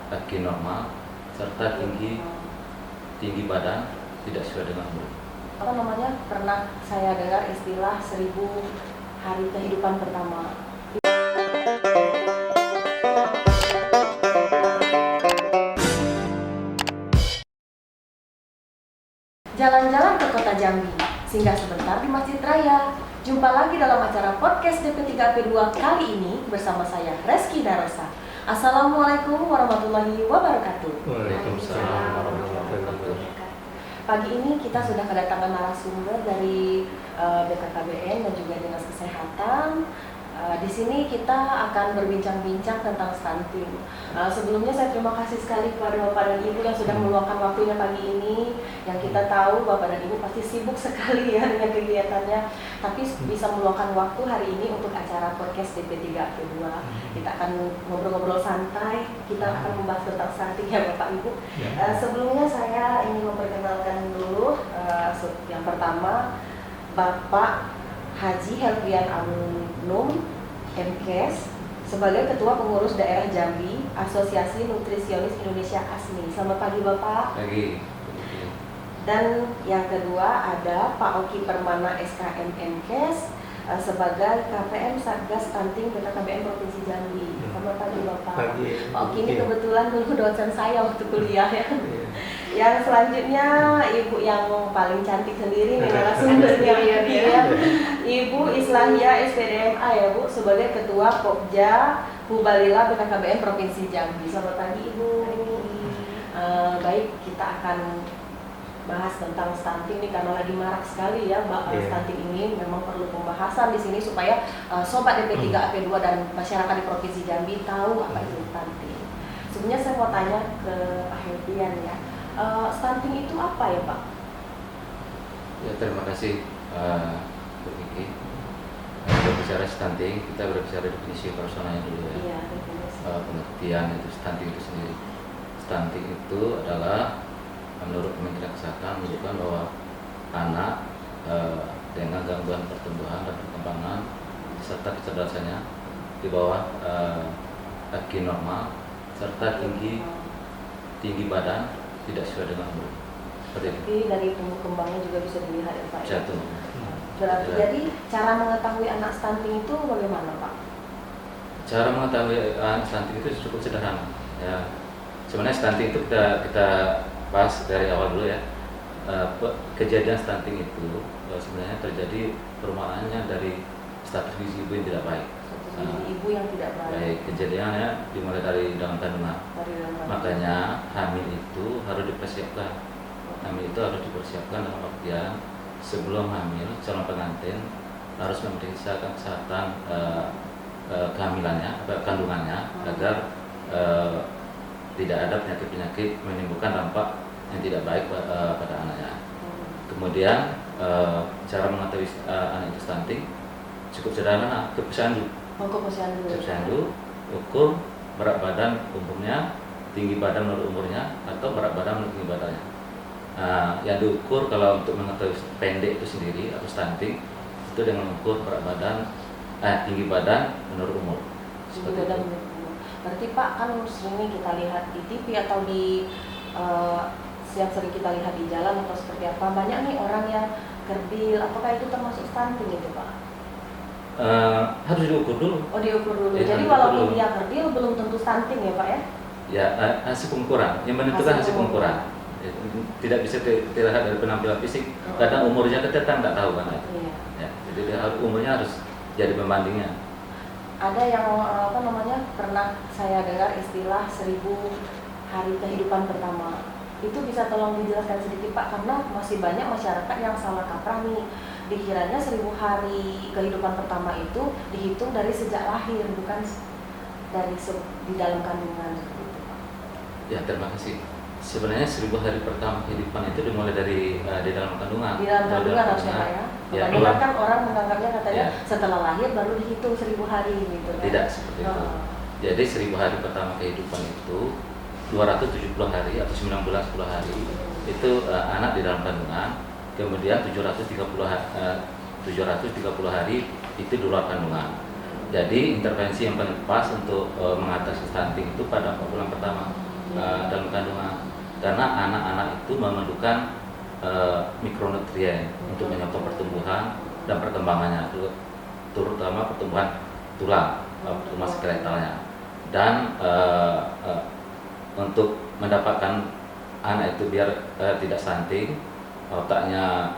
kaki normal, serta tinggi badan tidak sesuai dengan umur. Pernah saya dengar istilah 1000 hari kehidupan pertama. Jalan-jalan ke kota Jambi, singgah sebentar di Masjid Raya. Jumpa lagi dalam acara podcast DP3AP2 kali ini bersama saya Reski Darosa. Assalamualaikum warahmatullahi wabarakatuh. Waalaikumsalam warahmatullahi wabarakatuh. Pagi ini kita sudah kedatangan narasumber dari BKKBN dan juga Dinas Kesehatan. Di sini kita akan berbincang-bincang tentang stunting. Sebelumnya saya terima kasih sekali kepada Bapak dan Ibu yang sudah meluangkan waktunya pagi ini. Yang kita tahu Bapak dan Ibu pasti sibuk sekali ya dengan kegiatannya, tapi bisa meluangkan waktu hari ini untuk acara podcast DP3AP2. Kita akan ngobrol-ngobrol santai, kita akan membahas tentang stunting ya Bapak Ibu. Sebelumnya saya ingin memperkenalkan dulu yang pertama Bapak Haji Helvian Anum, MKes, sebagai Ketua Pengurus Daerah Jambi, Asosiasi Nutrisionis Indonesia ASNI. Selamat pagi Bapak. Pagi. Dan yang kedua ada Pak Oki Permana SKM MKes, sebagai KPM Satgas Stunting BKKBN Provinsi Jambi. Selamat pagi Bapak. Pagi. Pak Oki ini kebetulan dulu dosen saya waktu kuliah ya. Yang selanjutnya Ibu yang paling cantik sendiri nih narasumbernya ya. Ibu Islahia SPDMA ya Bu, sebagai Ketua Pokja Hubalila BKKBN Provinsi Jambi. Selamat pagi Ibu. Baik, kita akan bahas tentang stunting nih karena lagi marak sekali ya stunting ini. Memang perlu pembahasan di sini supaya sobat DP3AP2 dan masyarakat di Provinsi Jambi tahu apa itu stunting. Sebenarnya saya mau tanya ke Pak Helvian ya. Stunting itu apa ya Pak? Ya, terima kasih Bu Kiki. Berbicara stunting, kita berbicara definisi personalnya dulu ya. Iya, definisi. Pengertian itu stunting itu sendiri. Stunting itu adalah menurut Kementerian Kesehatan menunjukkan bahwa anak dengan gangguan pertumbuhan dan perkembangan serta kecerdasannya di bawah kaki normal serta tinggi badan tidak sesuai dengan umur. Seperti itu. Tapi dari tumbuh kembangnya juga bisa dilihat ya Pak. Jatuh. Berarti jadi cara mengetahui anak stunting itu bagaimana Pak? Cara mengetahui anak stunting itu cukup sederhana. Ya, sebenarnya stunting itu kita bahas dari awal dulu ya. Kejadian stunting itu sebenarnya terjadi permasalahannya dari status gizi ibu yang tidak baik. Ibu yang tidak baik. Kejadiannya dimulai dari dalam kandungan. Makanya hamil itu harus dipersiapkan. Hamil itu harus dipersiapkan dalam artian sebelum hamil calon pengantin harus memeriksakan kesehatan kehamilannya, kandungannya agar tidak ada penyakit-penyakit menimbulkan dampak yang tidak baik pada anaknya. Kemudian cara mengetahui anak itu stunting cukup sederhana, ke posyandu. Posyandu, ukur berat badan umurnya, tinggi badan menurut umurnya, atau berat badan menurut tinggi badannya. Yang diukur kalau untuk mengetahui pendek itu sendiri atau stunting itu dengan mengukur berat badan, tinggi badan menurut umur. Tinggi badan menurut umur. Berarti Pak kan sering kita lihat di TV atau di yang sering kita lihat di jalan atau seperti apa, banyak nih orang yang kerdil. Apakah itu termasuk stunting itu Pak? Harus diukur dulu. Oh, diukur dulu. Ya, jadi walaupun dia kerdil belum tentu stunting ya Pak ya? Ya, hasil pengukuran. Yang menentukan hasil pengukuran. Tidak bisa dilihat dari penampilan fisik. Kadang umurnya kita nggak tahu kan itu. Iya. Ya, jadi umurnya harus jadi pembandingnya. Ada yang pernah saya dengar istilah 1000 hari kehidupan pertama. Itu bisa tolong dijelaskan sedikit Pak, karena masih banyak masyarakat yang salah kaprah nih. Dikiranya 1000 hari kehidupan pertama itu dihitung dari sejak lahir, bukan dari di dalam kandungan gitu Pak. Ya, terima kasih. Sebenarnya 1000 hari pertama kehidupan itu dimulai dari di dalam kandungan. Di dalam kandungan harusnya Pak ya. Kebanyakan kan orang menganggapnya katanya setelah lahir baru dihitung 1000 hari gitu kan. Tidak seperti itu. Jadi 1000 hari pertama kehidupan itu 270 hari atau 9 bulan 10 hari itu anak di dalam kandungan. Kemudian 730 hari itu di luar kandungan. Jadi intervensi yang paling pas untuk mengatasi stunting itu pada 4 bulan pertama. dalam kandungan, karena anak-anak itu memerlukan mikronutrien untuk menyokong pertumbuhan dan perkembangannya, terutama pertumbuhan tulang, pertumbuhan skeletalnya, dan untuk mendapatkan anak itu biar tidak stunting, otaknya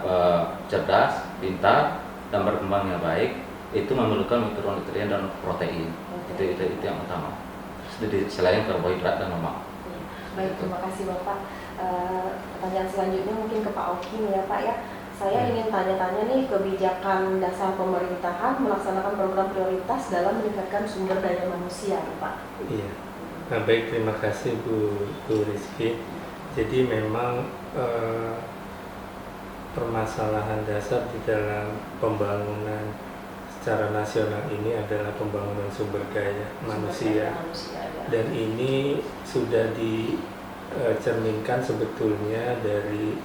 cerdas, pintar, dan berkembangnya baik, itu memerlukan mikronutrien dan protein. Itu yang utama. Selain karbohidrat dan lemak. Baik, terima kasih Bapak. Pertanyaan selanjutnya mungkin ke Pak Oki nih ya Pak ya. Saya ingin tanya-tanya nih, kebijakan dasar pemerintahan melaksanakan program prioritas dalam meningkatkan sumber daya manusia ya Pak. Iya. Nah, baik, terima kasih Bu Rizky. Jadi memang permasalahan dasar di dalam pembangunan secara nasional ini adalah pembangunan sumber daya manusia. Dan ini sudah dicerminkan sebetulnya dari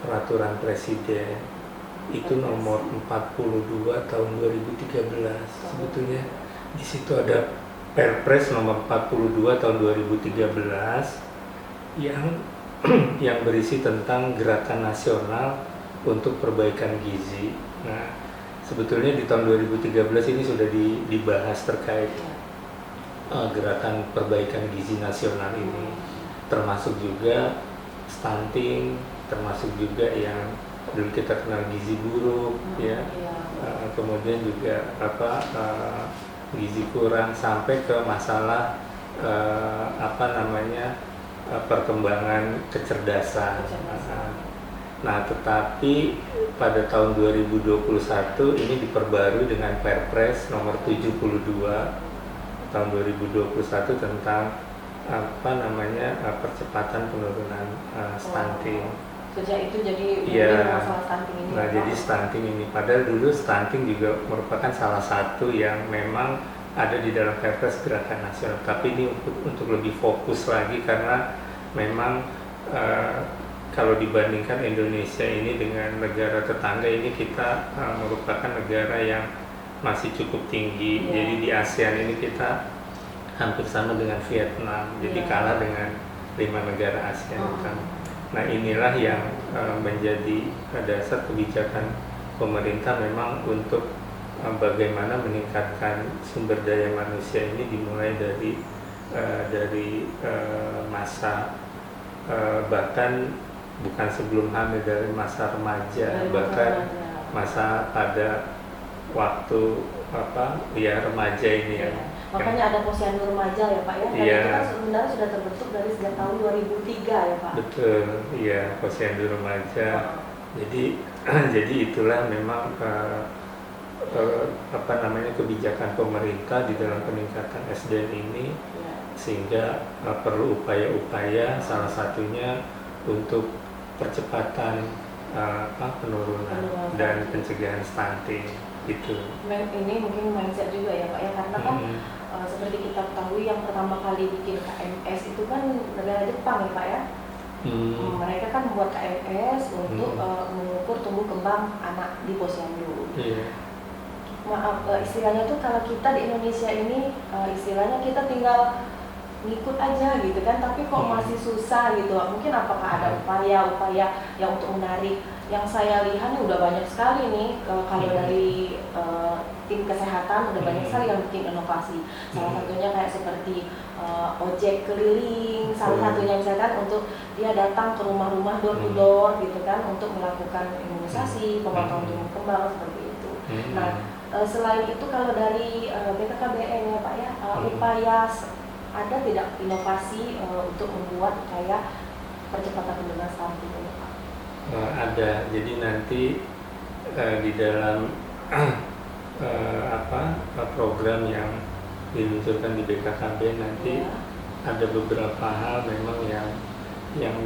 peraturan presiden itu nomor 42 tahun 2013. Sebetulnya di situ ada Perpres nomor 42 tahun 2013 yang berisi tentang gerakan nasional untuk perbaikan gizi. Nah, sebetulnya di tahun 2013 ini sudah dibahas terkait gerakan perbaikan gizi nasional ini, termasuk juga stunting, termasuk juga yang dulu kita kenal gizi buruk, ya, kemudian juga gizi kurang, sampai ke masalah perkembangan kecerdasan. Nah, tetapi pada tahun 2021 ini diperbarui dengan Perpres nomor 72 tahun 2021 tentang percepatan penurunan stunting. Sejak itu jadi masalah stunting ini. Nah, jadi stunting ini, padahal dulu stunting juga merupakan salah satu yang memang ada di dalam Perpres gerakan nasional. Tapi ini untuk lebih fokus lagi, karena memang kalau dibandingkan Indonesia ini dengan negara tetangga ini, kita merupakan negara yang masih cukup tinggi. Jadi di ASEAN ini kita hampir sama dengan Vietnam, jadi kalah dengan 5 negara ASEAN. Nah, inilah yang menjadi dasar kebijakan pemerintah memang untuk bagaimana meningkatkan sumber daya manusia ini, dimulai dari masa bahkan bukan sebelum hamil, dari masa remaja, bahkan masa pada waktu remaja ini ya. Makanya ada posyandu remaja ya Pak ya. Dan itu kan sebenarnya sudah terbentuk dari sejak tahun 2003 ya Pak. Betul, iya, posyandu remaja. Jadi itulah memang kebijakan pemerintah di dalam peningkatan SDM ini, sehingga perlu upaya-upaya, salah satunya untuk percepatan penurunan dan pencegahan stunting itu. Ini mungkin mindset juga ya Pak ya, karena kan seperti kita ketahui yang pertama kali bikin KMS itu kan negara Jepang ya Pak ya. Mereka kan membuat KMS untuk mengukur tumbuh kembang anak di posyandu. Maaf, istilahnya tuh kalau kita di Indonesia ini istilahnya kita tinggal ngikut aja gitu kan, tapi kok masih susah gitu. Mungkin apakah ada upaya-upaya yang untuk menarik? Yang saya lihat udah banyak sekali nih, kalau dari tim kesehatan udah banyak sekali yang bikin inovasi. Salah satunya kayak seperti ojek keliling, salah satunya misalkan untuk dia datang ke rumah-rumah door to door gitu kan, untuk melakukan imunisasi, pemantauan tumbuh kembang seperti itu. Nah, selain itu kalau dari BKKBN ya Pak ya, upaya ada tidak inovasi untuk membuat kayak percepatan penurunan stunting ini Pak? Ada. Jadi nanti di dalam program yang diluncurkan di BKKB nanti ada beberapa hal memang yang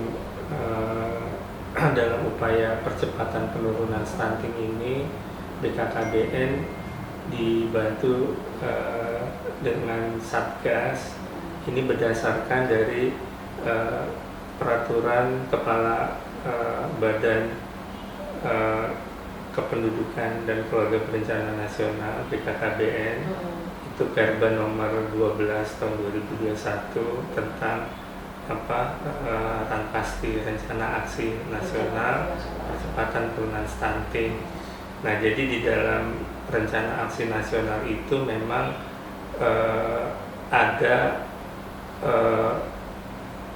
dalam upaya percepatan penurunan stunting ini BKKBN dibantu dengan Satgas. Ini berdasarkan dari peraturan Kepala Badan Kependudukan dan Keluarga Berencana Nasional BKKBN, itu Perban nomor 12 tahun 2021 tentang RANPASTI, Rencana Aksi Nasional Percepatan Penurunan Stunting. Nah, jadi di dalam Rencana Aksi Nasional itu memang ada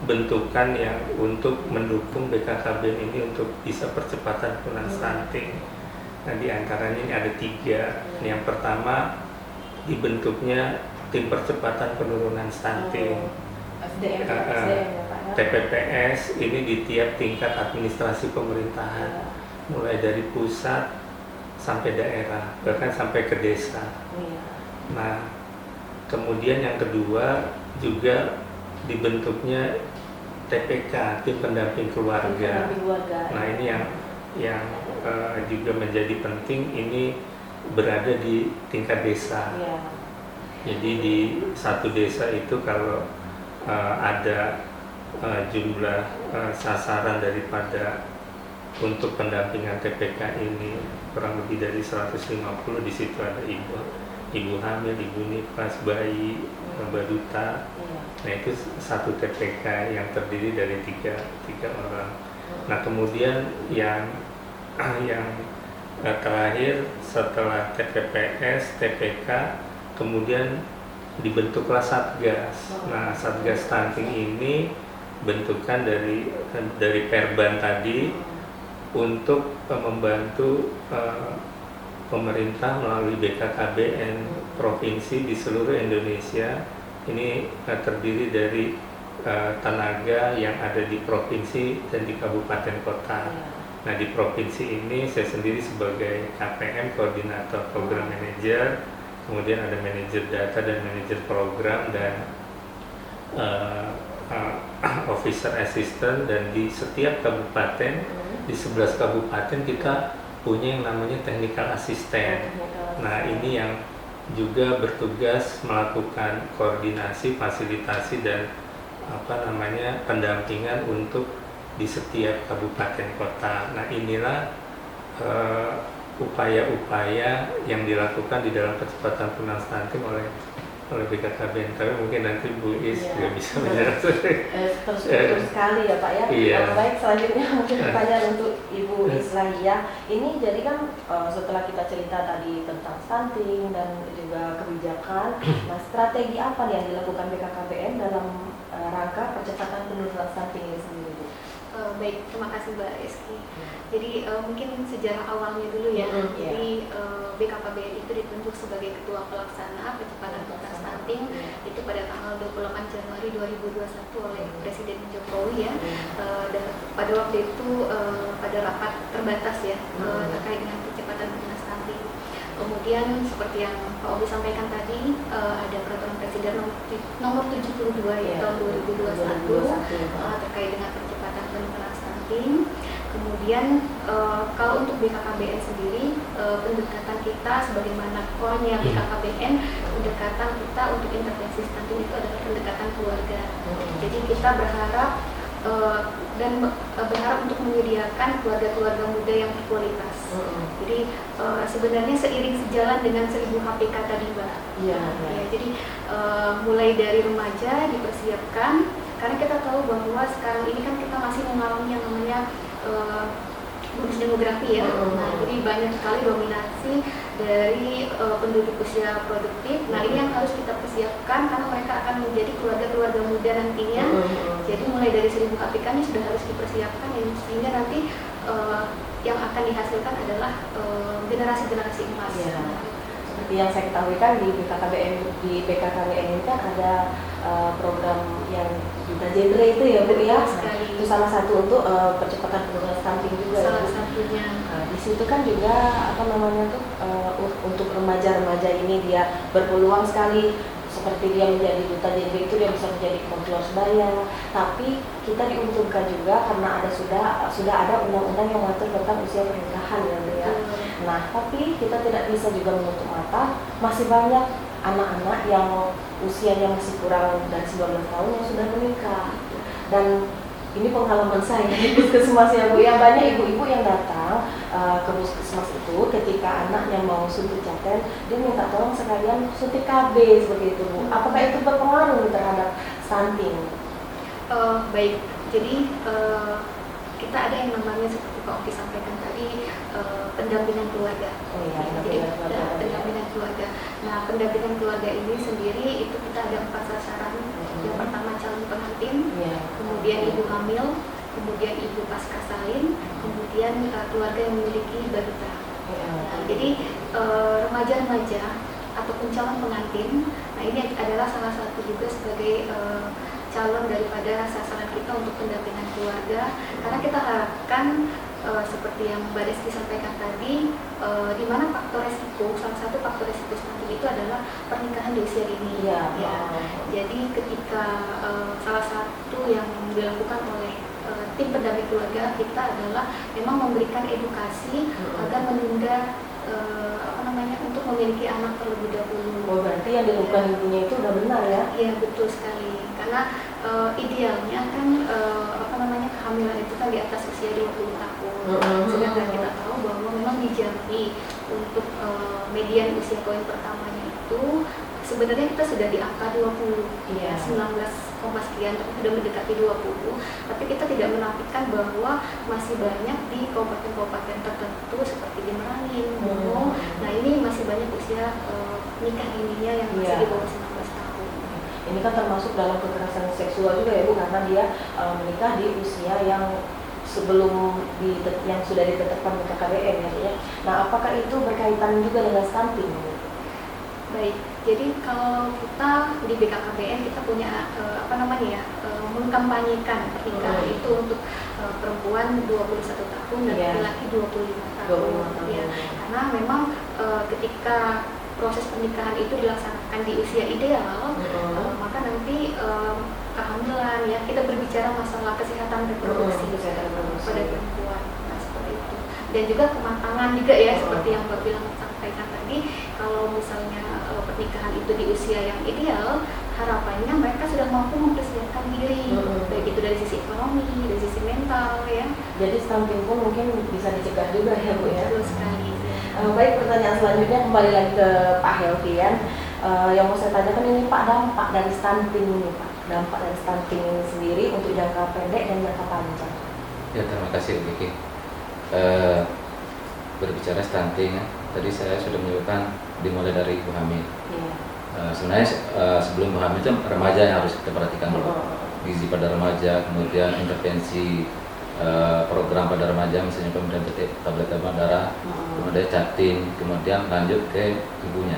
bentukan yang untuk mendukung BKKBN ini untuk bisa percepatan penurunan stunting. Nah, di antaranya ini ada 3. Yang pertama, dibentuknya tim percepatan penurunan stunting. SDM ya Pak ya? TPPS ini di tiap tingkat administrasi pemerintahan, mulai dari pusat sampai daerah, bahkan sampai ke desa. Nah, kemudian yang kedua juga dibentuknya TPK, tim pendamping keluarga. Nah, ini yang juga menjadi penting, ini berada di tingkat desa. Jadi di satu desa itu kalau ada jumlah sasaran daripada untuk pendampingan TPK ini kurang lebih dari 150, di situ ada ibu hamil, ibu nifas, bayi, balita. Nah, itu satu TPK yang terdiri dari tiga orang. Nah, kemudian yang terakhir setelah TPPS, TPK, kemudian dibentuklah Satgas. Nah, Satgas Stunting ini bentukan dari Perban tadi untuk membantu pemerintah melalui BKKBN provinsi di seluruh Indonesia. Ini terdiri dari tenaga yang ada di provinsi dan di kabupaten kota. Nah, di provinsi ini saya sendiri sebagai KPM, koordinator program manager, kemudian ada manajer data dan manajer program dan officer assistant, dan di setiap kabupaten, di 11 kabupaten kita punya yang namanya technical assistant. Nah, ini yang juga bertugas melakukan koordinasi, fasilitasi dan pendampingan untuk di setiap kabupaten kota. Nah, inilah upaya-upaya yang dilakukan di dalam percepatan penurunan stunting oleh BKKBN. Tapi mungkin nanti Bu Is juga bisa menjelaskan. Terstruktur sekali ya Pak ya. Baik, selanjutnya mungkin pertanyaan untuk Ibu Islahiyah. Ini jadi kan setelah kita cerita tadi tentang stunting dan juga kebijakan, nah strategi apa nih yang dilakukan BKKBN dalam rangka percepatan penurunan stunting ini sendiri, Bu? Baik, terima kasih Mbak Eski. Jadi mungkin sejarah awalnya dulu ya. Jadi BKKBN itu ditunjuk sebagai Ketua Pelaksana Percepatan Penurunan Stunting itu pada tanggal 28 Januari 2021 oleh Presiden Jokowi ya. Dan pada waktu itu pada rapat terbatas ya terkait dengan percepatan penurunan stunting. Kemudian seperti yang Pak Obi sampaikan tadi, ada peraturan Presiden nomor 72 ya tahun 2021 terkait dengan percepatan penurunan stunting. Kemudian kalau untuk BKKBN sendiri, pendekatan kita sebagaimana core-nya BKKBN, pendekatan kita untuk intervensi stunting itu adalah pendekatan keluarga. Jadi kita berharap dan berharap untuk menyediakan keluarga-keluarga muda yang berkualitas. Jadi sebenarnya seiring sejalan dengan 1000 HPK tadi Mbak. Ya, jadi mulai dari remaja dipersiapkan, karena kita tahu bahwa sekarang ini kan kita masih mengalami yang namanya bonus demografi ya. Nah, jadi banyak sekali dominasi dari penduduk usia produktif. Nah, ini yang harus kita persiapkan karena mereka akan menjadi keluarga-keluarga muda nantinya. Jadi mulai dari 1000 HPK ini sudah harus dipersiapkan sehingga nanti yang akan dihasilkan adalah generasi-generasi emas. Seperti yang saya ketahui kan di BKKBN ini kan ada program yang Duta Genre itu ya Bu ya. Itu salah satu untuk percepatan penurunan stunting juga. Salah satunya. Di situ kan juga untuk remaja-remaja ini dia berpeluang sekali, seperti dia menjadi duta genre itu dia bisa menjadi konselor sebaya. Tapi kita diuntungkan juga karena sudah ada undang-undang yang mengatur tentang usia pernikahan ya. Nah, tapi kita tidak bisa juga menutup mata, masih banyak anak-anak yang usianya masih kurang dari 19 tahun yang sudah menikah. Dan ini pengalaman saya di puskesmas ya Bu, yang banyak ibu-ibu yang datang ke puskesmas itu ketika anaknya mau suntik caten, dia minta tolong sekalian suntik KB seperti itu Bu. Apakah itu berpengaruh terhadap stunting? Baik, jadi kita ada yang namanya seperti Pak Oki sampaikan tadi, pendampingan keluarga. Oh iya, Jadi pendampingan keluarga. Nah, pendampingan keluarga ini sendiri itu kita ada 4 sasaran. Yang pertama calon pengantin, kemudian ibu hamil, kemudian ibu pasca salin, kemudian keluarga yang memiliki balita. Nah, jadi remaja-remaja ataupun calon pengantin, nah ini adalah salah satu juga sebagai calon daripada sasaran kita untuk pendampingan keluarga, karena kita harapkan seperti yang Mbak Deski sampaikan tadi, di mana faktor resiko, salah satu faktor resiko stunting itu adalah pernikahan di usia dini. Jadi ketika salah satu yang dilakukan oleh tim pendamping keluarga kita adalah memang memberikan edukasi agar menunda untuk memiliki anak terlebih dahulu. Oh, berarti yang dilakukan ibunya itu udah benar ya? Iya, betul sekali. Karena idealnya kan kehamilan itu kan di atas usia 20 tahun. Sedangkan kita tahu bahwa memang di Jambi untuk median usia kawin pertamanya itu sebenarnya kita sudah di angka 20, 19, sekian, tapi sudah mendekati 20. Tapi kita tidak menafikan bahwa masih banyak di kabupaten-kabupaten tertentu seperti di Merangin, Bungo. Nah, ini masih banyak usia nikah dininya yang masih di bawah 19 tahun. Ini kan termasuk dalam kekerasan seksual juga ya Bu, karena dia menikah di usia yang sebelum yang sudah ditetapkan BKKBN ya. Nah, apakah itu berkaitan juga dengan stunting? Baik, jadi kalau kita di BKKBN kita punya mengkampanyekan pernikahan itu untuk perempuan 21 tahun dan laki-laki 25 tahun. Ya, karena memang ketika proses pernikahan itu dilaksanakan di usia ideal, maka nanti kehamilan ya, kita berbicara masalah kesehatan reproduksi pada perempuan, nah seperti itu. Dan juga kematangan juga ya, seperti yang Mbak bilang sampaikan tadi, kalau misalnya pernikahan itu di usia yang ideal, harapannya mereka sudah mampu mempersiapkan diri, baik itu dari sisi ekonomi, dari sisi mental ya. Jadi stunting pun mungkin bisa dicegah juga ya Bu ya. Betul sekali. Baik, pertanyaan selanjutnya kembali lagi ke Pak Helvian. Yang mau saya tanyakan ini Pak, dampak dari stunting ini Pak, dampak dari stunting ini sendiri untuk jangka pendek dan jangka panjang. Ya, terima kasih Vicky. Berbicara stunting, tadi saya sudah menyebutkan dimulai dari ibu hamil. Sebenarnya sebelum ibu hamil itu remaja yang harus kita perhatikan dulu. Gizi pada remaja, kemudian intervensi program pada remaja, misalnya pemberian tablet demam darah, kemudian chatting, kemudian lanjut ke ibunya.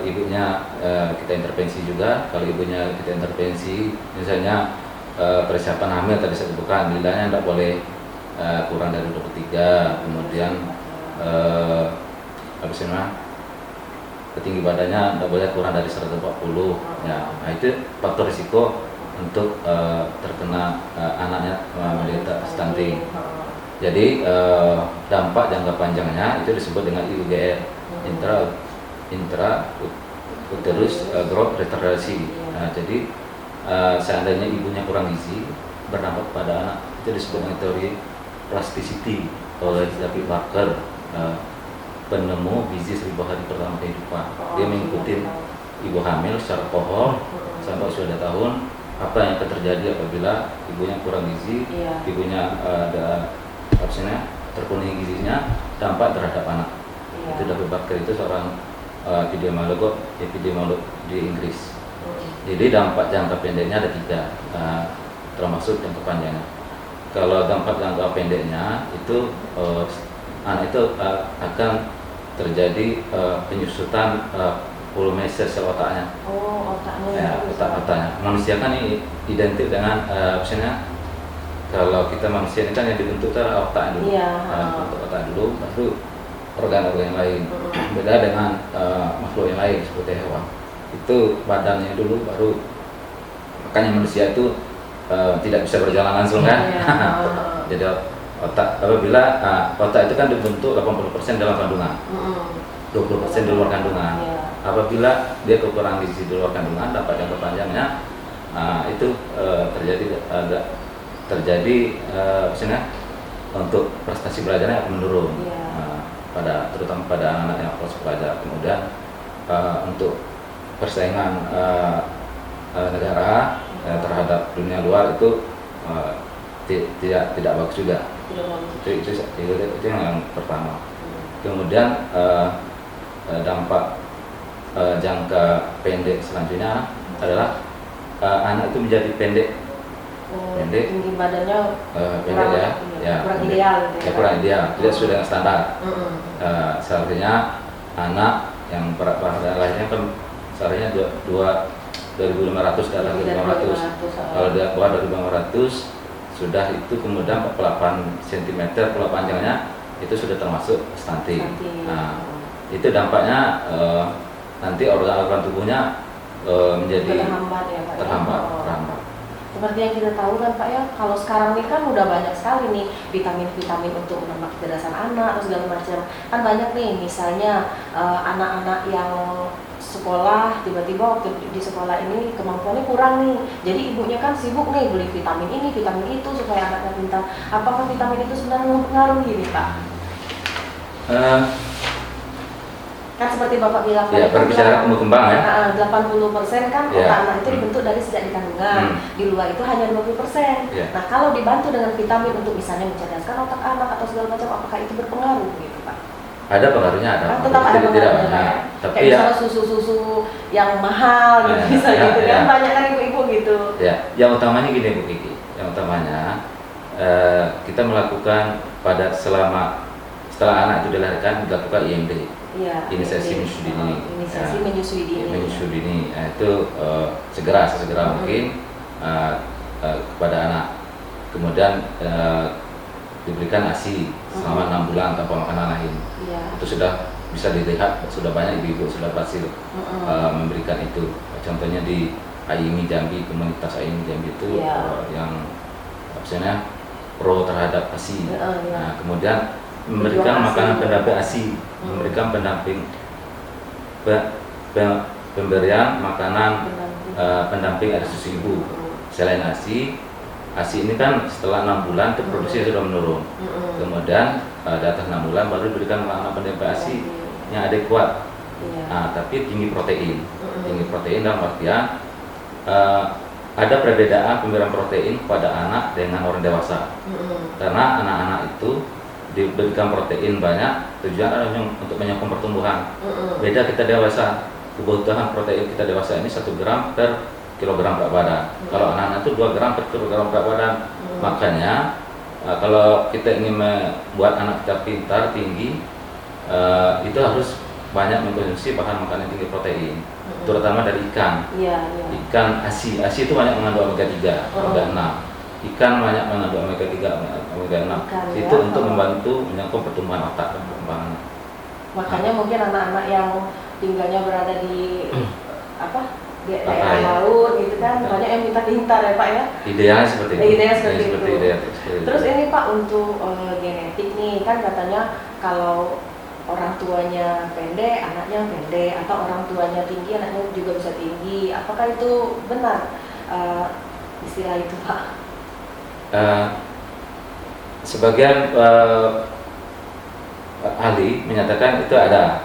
Ibunya kita intervensi juga. Kalau ibunya kita intervensi, misalnya persiapan hamil tadi saya sebutkan, nilainya tidak boleh kurang dari 23, kemudian tinggi badannya tidak boleh kurang dari 140 ya. Nah, itu faktor risiko untuk terkena anaknya menderita stunting. Jadi dampak jangka panjangnya itu disebut dengan IUGR, intra uterus growth retardation. Nah, jadi seandainya ibunya kurang gizi, berdampak pada anak, itu disebut dengan teori plasticity oleh David Barker, penemu gizi 1000 hari pertama kehidupan. Dia mengikuti ibu hamil secara kohort sampai usia 2 tahun, apa yang akan terjadi apabila ibunya kurang gizi, ibunya ada terpenuhi gizinya, dampak terhadap anak. Itu David Barker, itu seorang epidemiolog di Inggris. Jadi dampak jangka pendeknya ada 3, termasuk jangka panjangnya. Kalau dampak jangka pendeknya itu anak itu akan terjadi penyusutan volume sel otaknya. Otaknya. Ya, otaknya. Manusia kan ini identik dengan kalau kita manusia ini kan yang dibentuk otak dulu. Bentuk otak dulu, baru organ-organ yang lain. Beda dengan makhluk yang lain seperti hewan. Itu badannya dulu, baru makanya manusia itu tidak bisa berjalan langsung kan. Jadi otak, apabila otak itu kan dibentuk 80% dalam kandungan, 20% di luar kandungan. Apabila dia kekurangan gizi di luar kandungan, dampak jangka panjangnya itu terjadi untuk prestasi belajarnya akan menurun, terutama pada anak-anak yang proses belajar. Kemudian untuk persaingan keluar itu tidak bagus juga. Tidak bagus. Itu yang pertama. Kemudian dampak jangka pendek selanjutnya adalah anak itu menjadi pendek. Pendek. Tinggi badannya Pendek kurang pendek. ideal gitu Ya, kurang ideal, tidak sesuai dengan standar. Seharusnya anak yang pada lahirnya kan seharusnya 2.500 ke atas 2.500. Kalau dia bawah dari 2.500 sudah itu kemudian 48 cm kalau panjangnya itu sudah termasuk stunting. Nah, itu dampaknya nanti organ-organ tubuhnya menjadi terhambat ya Pak. terhambat. Seperti yang kita tahu kan Pak ya, kalau sekarang ini kan udah banyak sekali nih vitamin-vitamin untuk menambah kecerdasan anak atau segala macam. Kan banyak nih, misalnya anak-anak yang sekolah tiba-tiba waktu di sekolah ini kemampuannya kurang nih. Jadi ibunya kan sibuk nih beli vitamin ini, vitamin itu supaya anaknya pintar. Apakah vitamin itu sebenarnya mempengaruhi nih Pak? Kan seperti Bapak bilang Ya, berbicara tumbuh kembang ya. 80% kan Ya. otak anak itu dibentuk dari sejak di kandungan. Di luar itu hanya 20%. Ya. Nah, kalau dibantu dengan vitamin untuk misalnya mencerdaskan otak anak atau segala macam, apakah itu berpengaruh gitu Pak? Ada pengaruhnya, ada. Kan tetap ada Tidak pengaruhnya banyak. Pak. Tapi Kayak ya, misalnya susu-susu yang mahal gitu, Ya, misalnya ya, gitu ya. kan banyak kan ibu-ibu gitu. ya, yang utamanya gini Bu Kiki. Yang utamanya kita melakukan setelah anak itu dilahirkan dilakukan IMD. Iya. Inisiasi menyusui dini. Inisiasi menyusui dini. Menyusui dini. Nah, itu sesegera mungkin kepada anak. Kemudian diberikan ASI selama 6 bulan tanpa makanan lain. Iya. Itu sudah bisa dilihat, sudah banyak ibu-ibu sudah berhasil memberikan itu. Contohnya di AIMI Jambi, komunitas AIMI Jambi itu yang opsinya pro terhadap ASI. Nah, kemudian memberikan makanan pendamping ASI, memberikan pemberian makanan pendamping air susu ibu. Selain ASI ini kan setelah 6 bulan itu produksinya sudah menurun. Kemudian di atas 6 bulan baru diberikan makanan pendamping ASI yang adekuat. Nah, tapi tinggi protein. Tinggi protein dalam artian ada perbedaan pemberian protein pada anak dengan orang dewasa. Karena anak-anak itu diberikan protein banyak, tujuan adalah untuk menyokong pertumbuhan. Beda kita dewasa, kebutuhan protein kita dewasa ini 1 gram per kilogram berat badan. Kalau anak-anak itu 2 gram per kilogram berat badan. Makanya kalau kita ingin membuat anak kita pintar, tinggi, itu harus banyak mengkonsumsi bahan makanan tinggi protein, terutama dari ikan. Ikan ASI itu banyak mengandung omega 3, omega 6. Ikan banyak mengandung omega 3, omega 6. Itu untuk membantu menyokong pertumbuhan otak dan perkembangan. Makanya mungkin anak-anak yang tinggalnya berada di di daerah laut gitu kan banyak yang minta pintar ya Pak ya. Idealnya seperti itu. Idealnya seperti itu. Seperti Terus itu. ini Pak untuk genetik nih kan katanya kalau orang tuanya pendek, anaknya pendek, atau orang tuanya tinggi, anaknya juga bisa tinggi. Apakah itu benar istilah itu Pak? Sebagian ahli menyatakan itu ada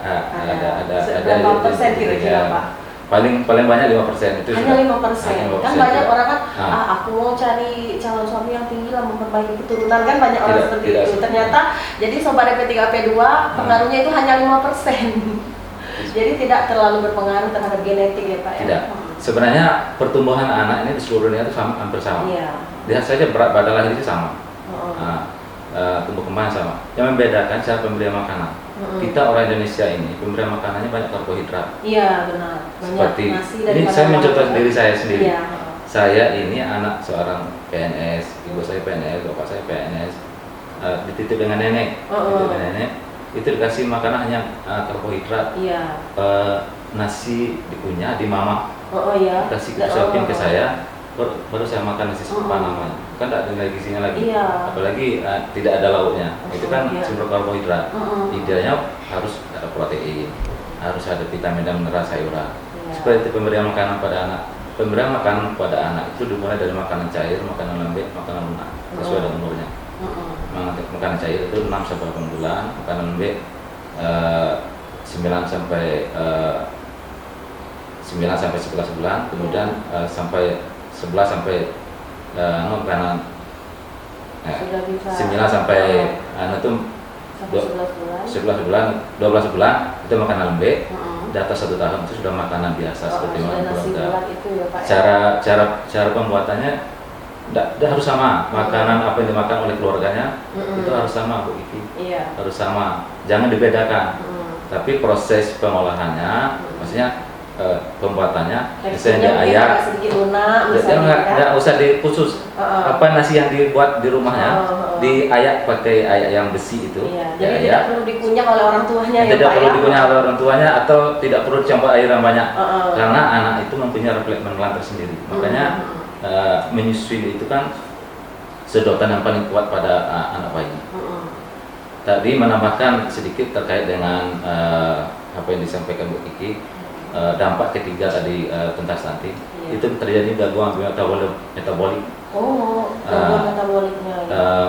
berapa persen kira-kira Pak? Paling banyak 5% itu hanya 5%. Kan banyak orang kan aku mau cari calon suami yang tinggi lah memperbaiki keturunan kan banyak orang seperti itu. Ternyata jadi sobat DP3P2 pengaruhnya itu hanya 5%. Jadi tidak terlalu berpengaruh terhadap genetik ya Pak ya. Tidak. Sebenarnya pertumbuhan anak ini di seluruh dunia itu hampir sama. Iya. Lihat saja berat badan lahir itu sama. Tumbuh kembang sama. Yang membedakan cara pemberian makanan. Kita orang Indonesia ini pemberian makanannya banyak karbohidrat. Iya benar. Banyak Seperti nasi ini saya mencontoh diri saya sendiri. Iya. Saya ini anak seorang PNS, ibu saya PNS, bapak saya PNS. Dititip dengan nenek, itu dikasih makanan hanya karbohidrat. Iya. Nasi dikunyah, dimamak, kasih disuapin ke saya. Baru saya makan nasi serupa namanya, kan tidak ada nilai gizinya lagi, apalagi tidak ada lauknya, itu kan sumber karbohidrat. Idealnya harus ada protein, harus ada vitamin dan mineral sayuran. Seperti itu pemberian makanan pada anak. Pemberian makanan pada anak itu dimulai dari makanan cair, makanan lembek, makanan lunak, sesuai dengan umurnya. Makanan cair itu 6 sampai 8 bulan, makanan lembek 9 sampai 11 bulan, kemudian sampai 11 sampai makanan Sudah bisa 9 sampai itu sampai 11 bulan. 11 bulan, 12 bulan itu makanan lembek. Heeh. Di atas 1 tahun itu sudah makanan biasa seperti sudah makanan nasi keluarga. bulat itu ya Pak. Cara pembuatannya tidak harus sama. Makanan apa yang dimakan oleh keluarganya itu harus sama Bu Kiki. Iya. Harus sama, jangan dibedakan. Heeh. Tapi proses pengolahannya, maksudnya pembuatannya, Teksturnya misalnya mungkin ayam, agak sedikit lunak misalnya. nggak usah dikhusus. Apa nasi yang dibuat di rumahnya, diayak pakai ayak yang besi itu. Iya. Jadi tidak perlu dikunyah oleh orang tuanya ya Tidak Pak perlu ya. dikunyah oleh orang tuanya atau tidak perlu dicampur air yang banyak. Heeh. Karena anak itu mempunyai refleks menelan tersendiri. Makanya menyusui itu kan sedotan yang paling kuat pada anak bayi. Tadi menambahkan sedikit terkait dengan apa yang disampaikan Bu Kiki, dampak ketiga tadi tentang stunting. Iya. Itu terjadi gangguan metabolik. Oh, gangguan metaboliknya.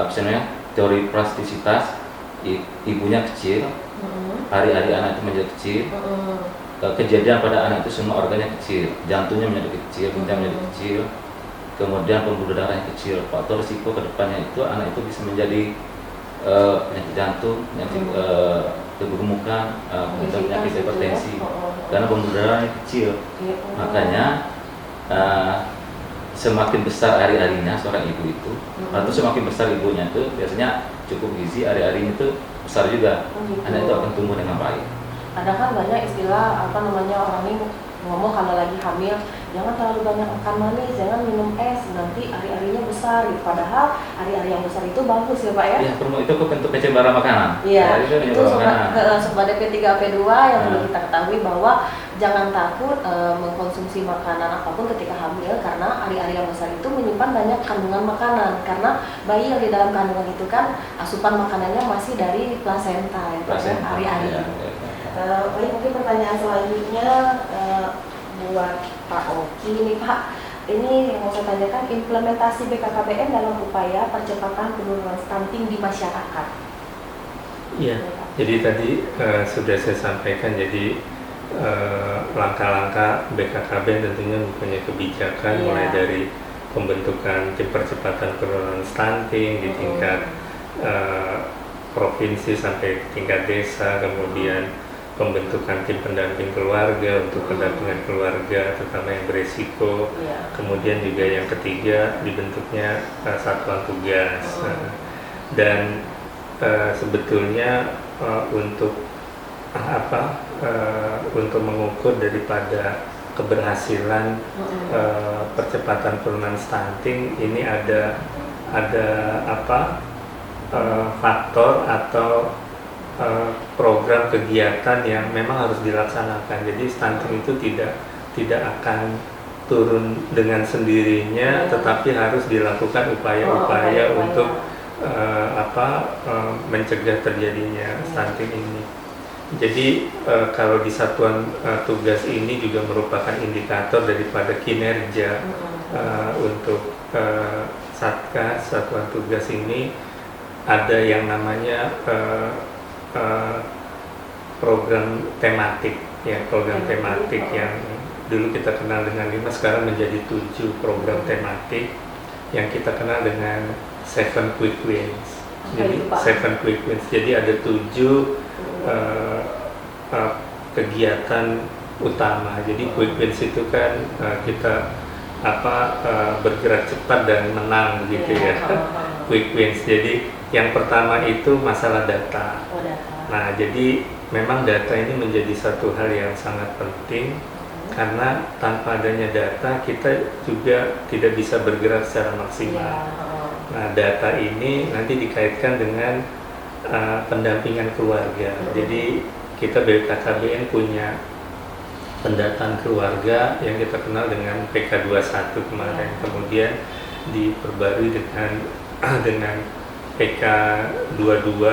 Misalnya teori plastisitas, ibunya kecil, hari-hari anak itu menjadi kecil. Kejadian pada anak itu semua organnya kecil, jantungnya menjadi kecil, ginjal menjadi kecil, kemudian pembuluh darahnya kecil. Faktor risiko kedepannya itu anak itu bisa menjadi penyakit jantung, penyakit kegemukan, kemudian penyakit hipertensi, karena pembuluh darahnya kecil. Makanya semakin besar hari-harinya seorang ibu itu, atau semakin besar ibunya itu biasanya cukup gizi, hari-harinya itu besar juga, anak itu akan tumbuh dengan baik. Ada kan banyak istilah orang ini ngomong kalau lagi hamil, jangan terlalu banyak makan manis, jangan minum es, nanti ari-arinya besar gitu. Padahal ari-ari yang besar itu bagus ya Pak ya? Iya, itu bentuk pencemaran makanan. Iya, itu sobat DP3AP2 yang perlu kita ketahui bahwa jangan takut mengkonsumsi makanan apapun ketika hamil, karena ari-ari yang besar itu menyimpan banyak kandungan makanan. Karena bayi yang di dalam kandungan itu kan asupan makanannya masih dari plasenta ya Pak ya, ari-ari. Baik, mungkin pertanyaan selanjutnya buat Pak Oki nih Pak. Ini yang mau saya tanyakan, implementasi BKKBN dalam upaya percepatan penurunan stunting di masyarakat. Iya, jadi tadi sudah saya sampaikan, jadi langkah-langkah BKKBN tentunya mempunyai kebijakan mulai dari pembentukan tim percepatan penurunan stunting di tingkat provinsi sampai tingkat desa, kemudian pembentukan tim pendamping keluarga untuk pendampingan keluarga terutama yang beresiko, kemudian juga yang ketiga dibentuknya satuan tugas, dan sebetulnya untuk untuk mengukur daripada keberhasilan percepatan penurunan stunting ini ada faktor atau program kegiatan yang memang harus dilaksanakan. Jadi stunting itu tidak akan turun dengan sendirinya, tetapi harus dilakukan upaya-upaya untuk mencegah terjadinya stunting ini. Jadi kalau di satuan tugas ini juga merupakan indikator daripada kinerja untuk Satgas satuan tugas ini. Ada yang namanya program tematik, program tematik yang dulu kita kenal dengan 5, sekarang menjadi 7 program tematik yang kita kenal dengan 7 Quick Wins. Jadi 7 Quick Wins. Jadi ada 7 kegiatan utama. Jadi Quick Wins itu kan kita bergerak cepat dan menang gitu ya. Quick Wins. Jadi yang pertama itu masalah data. Nah, jadi memang data ini menjadi satu hal yang sangat penting, karena tanpa adanya data kita juga tidak bisa bergerak secara maksimal. Nah, data ini nanti dikaitkan dengan pendampingan keluarga. Jadi kita BKKBN punya pendataan keluarga yang kita kenal dengan PK21 kemarin, kemudian diperbarui dengan PK22,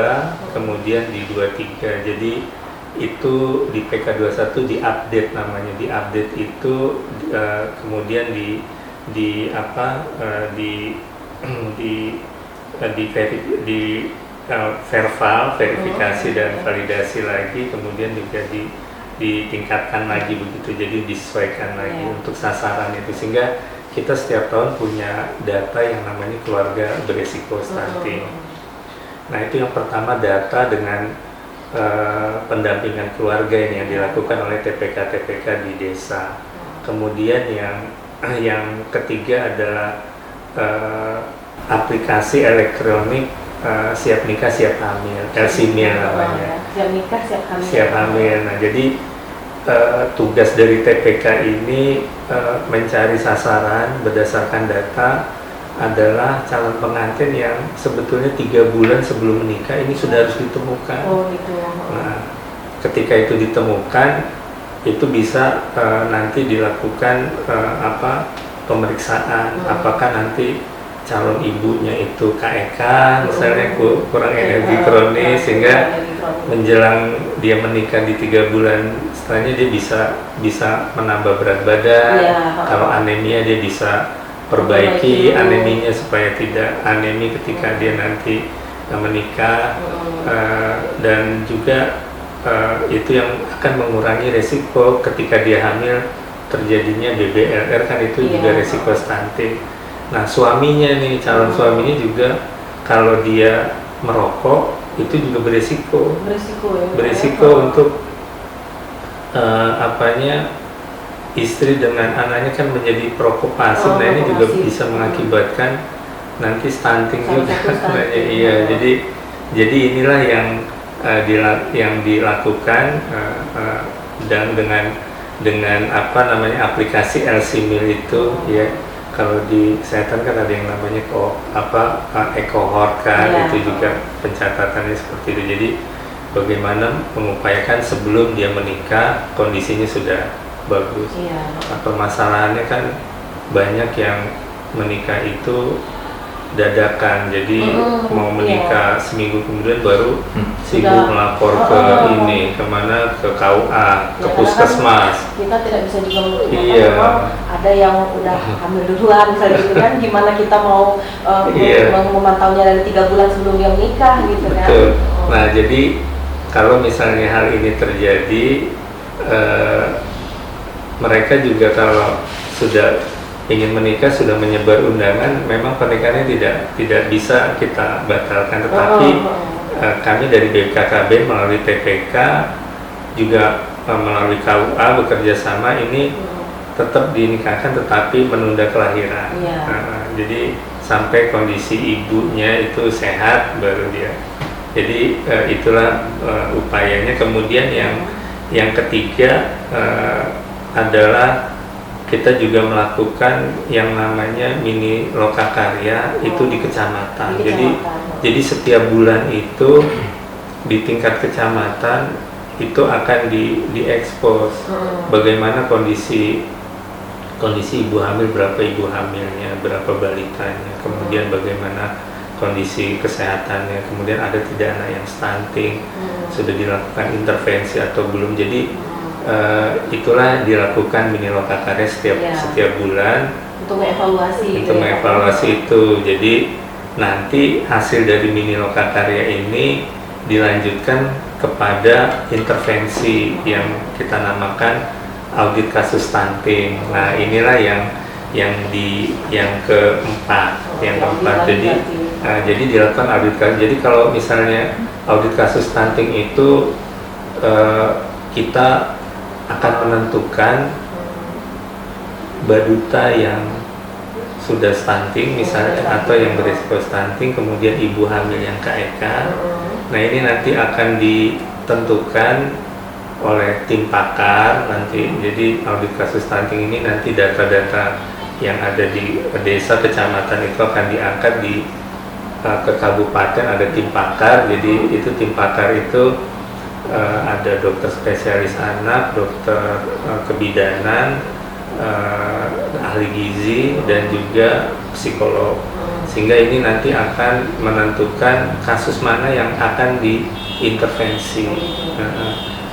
kemudian di 23. Jadi itu di PK21 diupdate namanya. Diupdate itu kemudian verifikasi dan validasi lagi, kemudian juga ditingkatkan lagi begitu. Jadi disesuaikan lagi untuk sasaran itu, sehingga kita setiap tahun punya data yang namanya keluarga beresiko stunting. Nah itu yang pertama, data dengan pendampingan keluarga ini yang dilakukan oleh TPK-TPK di desa. Kemudian yang ketiga adalah aplikasi elektronik siap nikah siap hamil, LCMIL namanya. Siap nikah siap hamil. Siap hamil. Nah jadi tugas dari TPK ini mencari sasaran berdasarkan data adalah calon pengantin yang sebetulnya 3 bulan sebelum menikah ini sudah harus ditemukan. Oh gitu. Nah, ketika itu ditemukan, itu bisa nanti dilakukan pemeriksaan, apakah nanti calon ibunya itu KEK, misalnya kurang energi kronis, sehingga menjelang dia menikah di 3 bulan setelahnya dia bisa menambah berat badan. Kalau anemia dia bisa perbaiki aneminya supaya tidak anemi ketika dia nanti menikah, dan juga itu yang akan mengurangi resiko ketika dia hamil terjadinya BBLR, kan itu juga resiko stunting. Nah suaminya nih, calon suaminya juga kalau dia merokok itu juga beresiko untuk istri dengan anaknya kan menjadi perokok pasif. Nah ini juga bisa mengakibatkan nanti stunting juga. Iya, jadi inilah yang dilakukan dan dengan aplikasi LCMIL itu ya. Kalau di kesehatan kan ada yang namanya e-cohort kan, itu juga pencatatannya seperti itu. Jadi bagaimana mengupayakan sebelum dia menikah kondisinya sudah bagus. Permasalahannya kan banyak yang menikah itu dadakan, jadi mau menikah seminggu kemudian baru sibuk melapor ke kemana, ke KUA, ke puskesmas. Kita tidak bisa juga memang ada yang udah hamil duluan misalnya gitu kan, gimana kita mau memantaunya dari 3 bulan sebelum dia menikah gitu kan. Betul. Nah jadi kalau misalnya hal ini terjadi, mereka juga kalau sudah ingin menikah, sudah menyebar undangan, memang pernikahannya tidak bisa kita batalkan, tetapi kami dari BKKBN melalui TPK juga melalui KUA bekerja sama ini tetap dinikahkan tetapi menunda kelahiran. Jadi sampai kondisi ibunya itu sehat baru dia. Jadi itulah upayanya. Kemudian yang ketiga adalah kita juga melakukan yang namanya mini lokakarya itu di kecamatan. Jadi setiap bulan itu di tingkat kecamatan itu akan diekspos bagaimana kondisi ibu hamil, berapa ibu hamilnya, berapa balitanya, kemudian bagaimana kondisi kesehatannya, kemudian ada tidak anak yang stunting, sudah dilakukan intervensi atau belum. Jadi itulah dilakukan mini lokakarya setiap bulan untuk mengevaluasi itu. Jadi nanti hasil dari mini lokakarya ini dilanjutkan kepada intervensi yang kita namakan audit kasus stunting. Nah inilah yang keempat. Jadi dilakukan audit kasus. Jadi kalau misalnya audit kasus stunting itu kita akan menentukan baduta yang sudah stunting misalnya atau yang berisiko stunting, kemudian ibu hamil yang KEK. Nah ini nanti akan ditentukan oleh tim pakar nanti. Jadi audit kasus stunting ini nanti data-data yang ada di desa, kecamatan itu akan diangkat ke kabupaten, ada tim pakar. Jadi itu tim pakar itu ada dokter spesialis anak, dokter kebidanan, ahli gizi, dan juga psikolog. Sehingga ini nanti akan menentukan kasus mana yang akan diintervensi.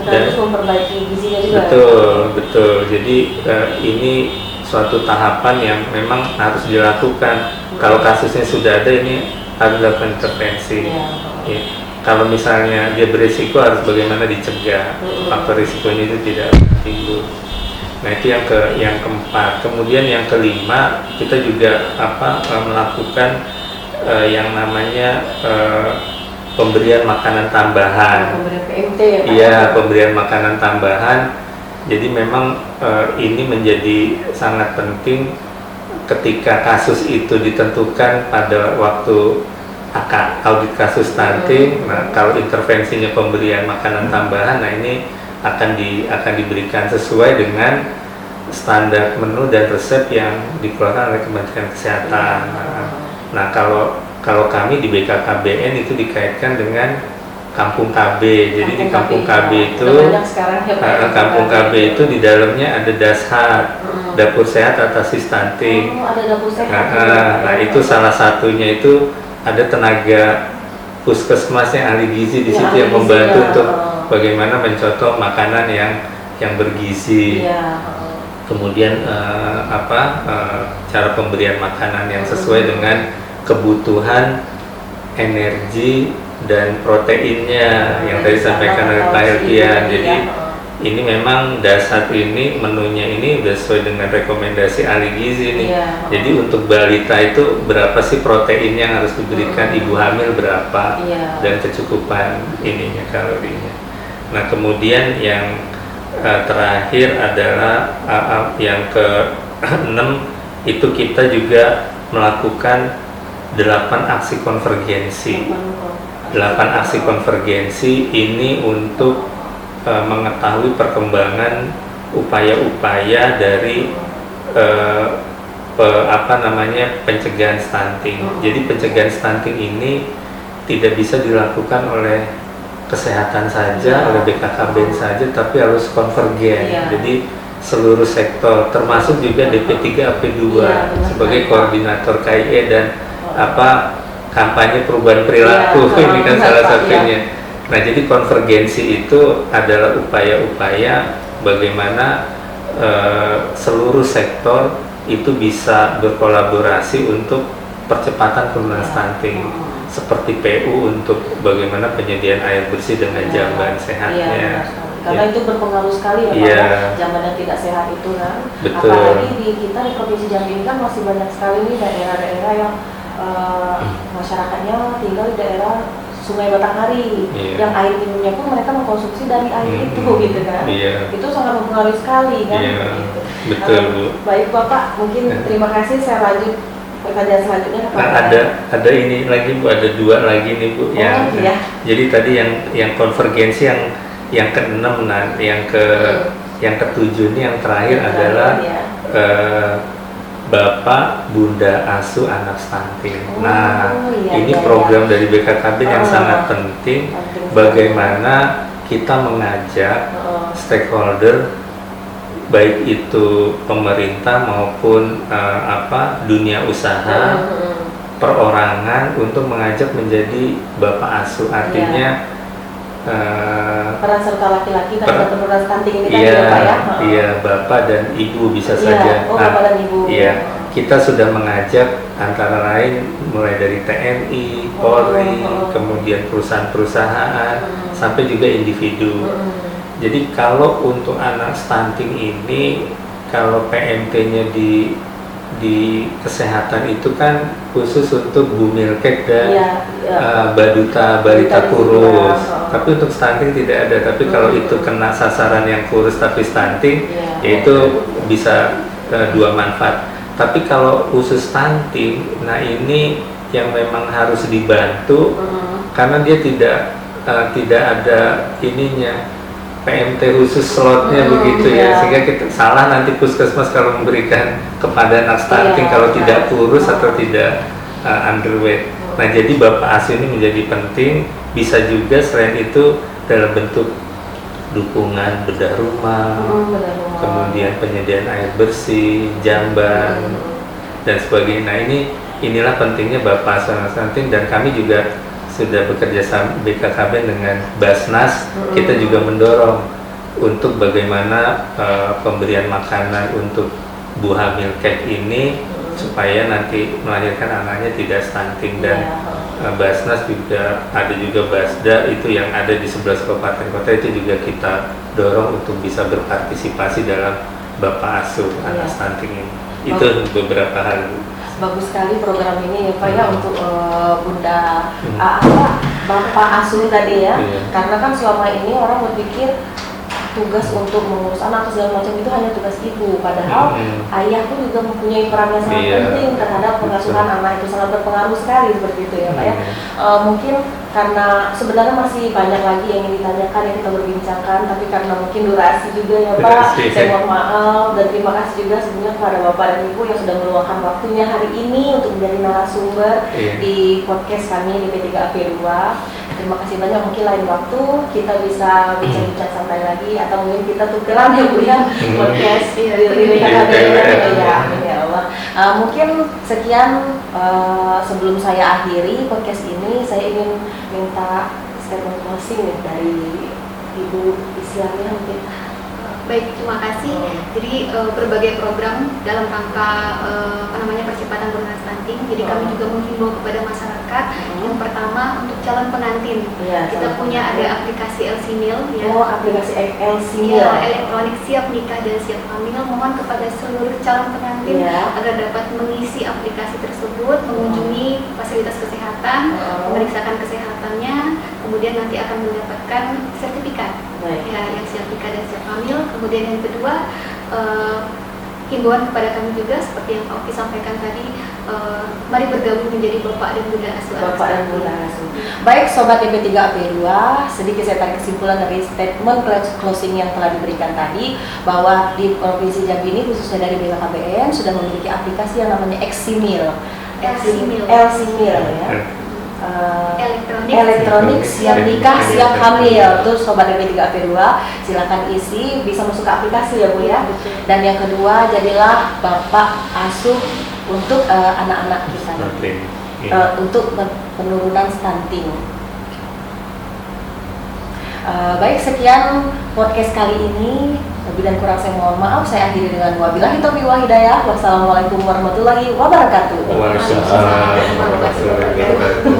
Dan harus memperbaiki gizinya juga. Betul. Jadi ini suatu tahapan yang memang harus dilakukan. Kalau kasusnya sudah ada, ini harus dilakukan intervensi. Kalau misalnya dia berisiko, harus bagaimana dicegah faktor risiko ini itu tidak timbul. Nah itu yang keempat. Kemudian yang kelima, kita juga melakukan yang namanya pemberian makanan tambahan. Pemberian PMT ya Pak? Iya, pemberian makanan tambahan. Jadi memang ini menjadi sangat penting ketika kasus itu ditentukan pada waktu audit kasus stunting. Nah, kalau intervensinya pemberian makanan tambahan, nah ini akan diberikan sesuai dengan standar menu dan resep yang dikeluarkan oleh Kementerian Kesehatan. Nah, kalau kami di BKKBN itu dikaitkan dengan Kampung KB. Jadi di Kampung KB itu Kampung KB itu di dalamnya ada dashar, dapur sehat atasi stunting. Ada dapur sehat. Nah, itu salah satunya itu ada tenaga puskesmasnya ahli gizi di situ yang membantu untuk bagaimana mencontoh makanan yang bergizi. Kemudian cara pemberian makanan yang sesuai dengan kebutuhan energi dan proteinnya yang tadi disampaikan oleh Pak Elvian. Jadi ini memang dasar ini menunya ini udah sesuai dengan rekomendasi ahli gizi nih. Jadi untuk balita itu berapa sih protein yang harus diberikan, ibu hamil berapa, dan kecukupan ininya kalorinya. Nah kemudian yang terakhir adalah yang ke-6 itu kita juga melakukan 8 aksi konvergensi. 8 aksi konvergensi ini untuk mengetahui perkembangan upaya-upaya dari pencegahan stunting. Jadi pencegahan stunting ini tidak bisa dilakukan oleh kesehatan saja, oleh BKKBN saja, tapi harus konvergen. Jadi seluruh sektor, termasuk juga DP3 AP2 sebagai koordinator KIE dan kampanye perubahan perilaku ini kan salah satunya. Nah, jadi konvergensi itu adalah upaya-upaya bagaimana seluruh sektor itu bisa berkolaborasi untuk percepatan penurunan stunting, seperti PU untuk bagaimana penyediaan air bersih dengan jamban sehatnya. Karena itu berpengaruh sekali ya Pak, jamban yang tidak sehat itu kan. Betul. Apalagi di kita di Provinsi Jambi ini kan masih banyak sekali nih daerah-daerah yang masyarakatnya tinggal di daerah Sungai Batanghari, yang air minumnya pun mereka mengkonsumsi dari air itu gitu kan. Itu sangat mempengaruhi sekali kan. Gitu. Betul Bu. Baik Bapak, mungkin terima kasih. Saya lanjut pertanyaan selanjutnya. Nah, ada ini lagi Bu, ada 2 lagi nih Bu jadi tadi yang konvergensi yang ke-6, nah yang ke-7 ini yang terakhir adalah Bapak Bunda Asuh Anak Stunting. Ini program dari BKKB yang sangat penting. Bagaimana kita mengajak stakeholder, baik itu pemerintah maupun dunia usaha, perorangan, untuk mengajak menjadi Bapak Asuh. Artinya peran serta laki-laki dalam penurunan stunting ini kan ya Pak ya? Iya, Bapak dan Ibu bisa saja. Bapak dan Ibu. Iya, kita sudah mengajak antara lain mulai dari TNI, Polri, kemudian perusahaan-perusahaan, sampai juga individu. Jadi kalau untuk anak stunting ini, kalau PMT-nya di kesehatan itu kan khusus untuk Bumilkek dan Baduta balita kurus. Tapi untuk stunting tidak ada. Tapi kalau itu kena sasaran yang kurus tapi stunting, yaitu bisa 2 manfaat. Tapi kalau khusus stunting, nah ini yang memang harus dibantu karena dia tidak ada ininya. PMT khusus slotnya begitu ya, sehingga kita salah nanti puskesmas kalau memberikan kepada anak stunting kalau tidak kurus atau tidak underweight. Nah jadi Bapak Asuh ini menjadi penting, bisa juga selain itu dalam bentuk dukungan bedah rumah, kemudian penyediaan air bersih, jamban dan sebagainya. Nah inilah pentingnya Bapak Asuh Anak Stunting, dan kami juga sudah bekerja sama BKKB dengan Basnas. Kita juga mendorong untuk bagaimana pemberian makanan untuk bu hamil kek ini supaya nanti melahirkan anaknya tidak stunting. Dan Basnas juga ada juga Basda itu yang ada di 11 kabupaten kota, itu juga kita dorong untuk bisa berpartisipasi dalam Bapak asuh anak Iya. stunting ini. Itu beberapa hal. Bagus sekali program ini ya Pak ya untuk Bunda Hmm. Bapak asuh tadi ya. Iya. Karena kan selama ini orang berpikir tugas untuk mengurus anak atau segala macam itu hanya tugas ibu, padahal ayah pun juga mempunyai peran yang sangat Iya. penting terhadap pengasuhan anak, itu sangat berpengaruh sekali seperti itu ya Pak ya. Mungkin karena sebenarnya masih banyak lagi yang ingin ditanyakan yang kita berbincangkan, tapi karena mungkin durasi juga ya Pak, Durasi. saya mohon maaf dan terima kasih juga sebenarnya kepada Bapak dan Ibu yang sudah meluangkan waktunya hari ini untuk menjadi narasumber Iya. di podcast kami di P3AP2. Terima kasih banyak, mungkin lain waktu kita bisa bincang-bincang santai lagi atau mungkin kita tukeran ya Bu ya podcast di PKKBN ya, amin ya Allah. Mungkin sekian sebelum saya akhiri podcast ini, saya ingin minta statement closing nih dari Ibu Isyamia mungkin. Baik, terima kasih. Jadi berbagai program dalam rangka percepatan penurunan stunting. Jadi kami juga menghimbau kepada masyarakat. Yang pertama untuk calon pengantin. Ya, Kita punya ada aplikasi LCMIL ya. aplikasi LCMIL. Ya, elektronik siap nikah dan siap hamil. Mohon kepada seluruh calon pengantin Ya. agar dapat mengisi aplikasi tersebut, mengunjungi fasilitas kesehatan, memeriksakan kesehatannya, kemudian nanti akan mendapatkan sertifikat. Baik. Ya, yang siap nikah dan siap hamil. Kemudian yang kedua, himbauan kepada kami juga seperti yang Pak Oki sampaikan tadi, mari bergabung menjadi Bapak dan Bunda asuh anak Bapak dan stunting. Bunda asuh. Baik Sobat DP3AP2, sedikit saya tarik kesimpulan dari statement closing yang telah diberikan tadi, bahwa di Provinsi Jambi ini khususnya dari BKKBN sudah memiliki aplikasi yang namanya LCMIL. LCMIL ya. Elektronik siap nikah siap hamil. Terus Sobat DP3AP2 silakan isi, bisa masuk ke aplikasi ya Bu ya. Dan yang kedua, jadilah bapak asuh untuk anak-anak kita. Untuk penurunan stunting. Baik, sekian podcast kali ini. Lebih dan kurang saya mohon maaf. Saya akhiri dengan wabillahi taufiq wal hidayah. Wassalamualaikum warahmatullahi wabarakatuh. Waalaikumsalam warahmatullahi wabarakatuh.